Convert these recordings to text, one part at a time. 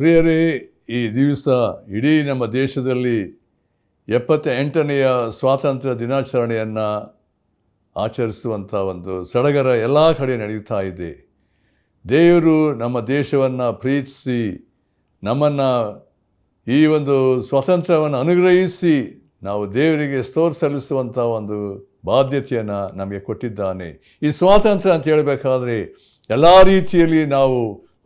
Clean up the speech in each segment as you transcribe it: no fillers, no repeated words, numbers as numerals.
ಪ್ರಿಯರೇ, ಈ ದಿವಸ ಇಡೀ ನಮ್ಮ ದೇಶದಲ್ಲಿ 78ನೆಯ ಸ್ವಾತಂತ್ರ್ಯ ದಿನಾಚರಣೆಯನ್ನು ಆಚರಿಸುವಂಥ ಒಂದು ಸಡಗರ ಎಲ್ಲ ಕಡೆ ನಡೀತಾ ಇದೆ. ದೇವರು ನಮ್ಮ ದೇಶವನ್ನು ಪ್ರೀತಿಸಿ ನಮ್ಮನ್ನು ಈ ಒಂದು ಸ್ವಾತಂತ್ರ್ಯವನ್ನು ಅನುಗ್ರಹಿಸಿ ನಾವು ದೇವರಿಗೆ ಸ್ತೋತ್ರ ಸಲ್ಲಿಸುವಂಥ ಒಂದು ಬಾಧ್ಯತೆಯನ್ನು ನಮಗೆ ಕೊಟ್ಟಿದ್ದಾನೆ. ಈ ಸ್ವಾತಂತ್ರ್ಯ ಅಂತ ಹೇಳಬೇಕಾದ್ರೆ ಎಲ್ಲ ರೀತಿಯಲ್ಲಿ ನಾವು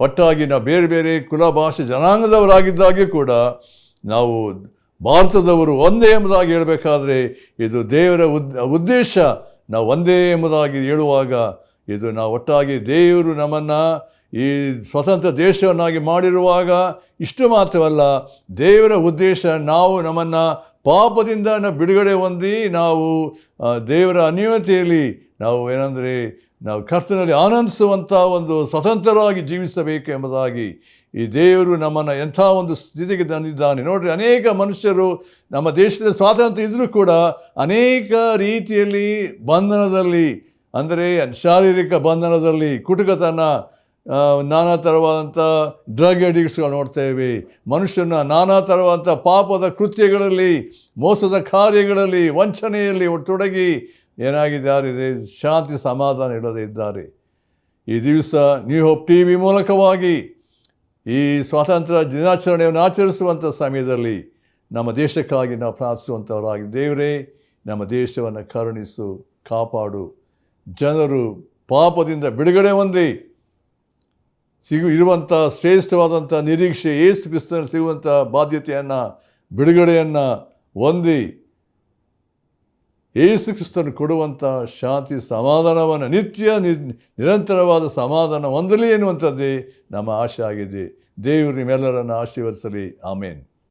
ಒಟ್ಟಾಗಿ ನಾವು ಬೇರೆ ಬೇರೆ ಕುಲ ಭಾಷೆ ಜನಾಂಗದವರಾಗಿದ್ದಾಗೆ ಕೂಡ ನಾವು ಭಾರತದವರು ಒಂದೇ ಎಂಬುದಾಗಿ ಹೇಳಬೇಕಾದ್ರೆ ಇದು ದೇವರ ಉದ್ದೇಶ. ನಾವು ಒಂದೇ ಎಂಬುದಾಗಿ ಹೇಳುವಾಗ ಇದು ನಾವು ಒಟ್ಟಾಗಿ ದೇವರು ನಮ್ಮನ್ನು ಈ ಸ್ವತಂತ್ರ ದೇಶವನ್ನಾಗಿ ಮಾಡಿರುವಾಗ ಇಷ್ಟು ಮಾತ್ರವಲ್ಲ, ದೇವರ ಉದ್ದೇಶ ನಾವು ನಮ್ಮನ್ನು ಪಾಪದಿಂದ ಬಿಡುಗಡೆ ಹೊಂದಿ ನಾವು ದೇವರ ಅನ್ಯೋನ್ಯತೆಯಲ್ಲಿ ನಾವು ಏನಂದರೆ ನಾವು ಕರ್ತನಲ್ಲಿ ಆನಂದಿಸುವಂಥ ಒಂದು ಸ್ವತಂತ್ರವಾಗಿ ಜೀವಿಸಬೇಕು ಎಂಬುದಾಗಿ ಈ ದೇವರು ನಮ್ಮನ್ನು ಎಂಥ ಒಂದು ಸ್ಥಿತಿಗೆ ತಂದಿದ್ದಾನೆ. ನೋಡಿರಿ, ಅನೇಕ ಮನುಷ್ಯರು ನಮ್ಮ ದೇಶದ ಸ್ವಾತಂತ್ರ್ಯ ಇದ್ದರೂ ಕೂಡ ಅನೇಕ ರೀತಿಯಲ್ಲಿ ಬಂಧನದಲ್ಲಿ, ಅಂದರೆ ಶಾರೀರಿಕ ಬಂಧನದಲ್ಲಿ, ಕುಟುಕತನ, ನಾನಾ ಥರವಾದಂಥ ಡ್ರಗ್ ಅಡಿಕ್ಟ್ಸ್ಗಳು ನೋಡ್ತೇವೆ. ಮನುಷ್ಯನ ನಾನಾ ಥರವಾದಂಥ ಪಾಪದ ಕೃತ್ಯಗಳಲ್ಲಿ, ಮೋಸದ ಕಾರ್ಯಗಳಲ್ಲಿ, ವಂಚನೆಯಲ್ಲಿ ತೊಡಗಿ ಏನಾಗಿದ್ದಾರೆ, ಶಾಂತಿ ಸಮಾಧಾನ ಇಲ್ಲದೆ ಇದ್ದಾರೆ. ಈ ದಿವಸ ನ್ಯೂ ಹೋಪ್ TV ಮೂಲಕವಾಗಿ ಈ ಸ್ವಾತಂತ್ರ್ಯ ದಿನಾಚರಣೆಯನ್ನು ಆಚರಿಸುವಂಥ ಸಮಯದಲ್ಲಿ ನಮ್ಮ ದೇಶಕ್ಕಾಗಿ ನಾವು ಪ್ರಾರ್ಥಿಸುವಂಥವರಾಗಿ, ದೇವರೇ ನಮ್ಮ ದೇಶವನ್ನು ಕರುಣಿಸು, ಕಾಪಾಡು. ಜನರು ಪಾಪದಿಂದ ಬಿಡುಗಡೆ ಹೊಂದಿ ಇರುವಂಥ ಶ್ರೇಷ್ಠವಾದಂಥ ನಿರೀಕ್ಷೆ ಯೇಸು ಕ್ರಿಸ್ತನ ಸಿಗುವಂಥ ಬಾಧ್ಯತೆಯನ್ನು, ಬಿಡುಗಡೆಯನ್ನು ಹೊಂದಿ ಯೇಸು ಕ್ರಿಸ್ತನು ಕೊಡುವಂಥ ಶಾಂತಿ ಸಮಾಧಾನವನ್ನು, ನಿರಂತರವಾದ ಸಮಾಧಾನ ಹೊಂದಲಿ ಎನ್ನುವಂಥದ್ದೇ ನಮ್ಮ ಆಶೆ ಆಗಿದೆ. ದೇವರು ನಿಮ್ಮೆಲ್ಲರನ್ನು ಆಶೀರ್ವದಿಸಲಿ. ಆಮೇನ್.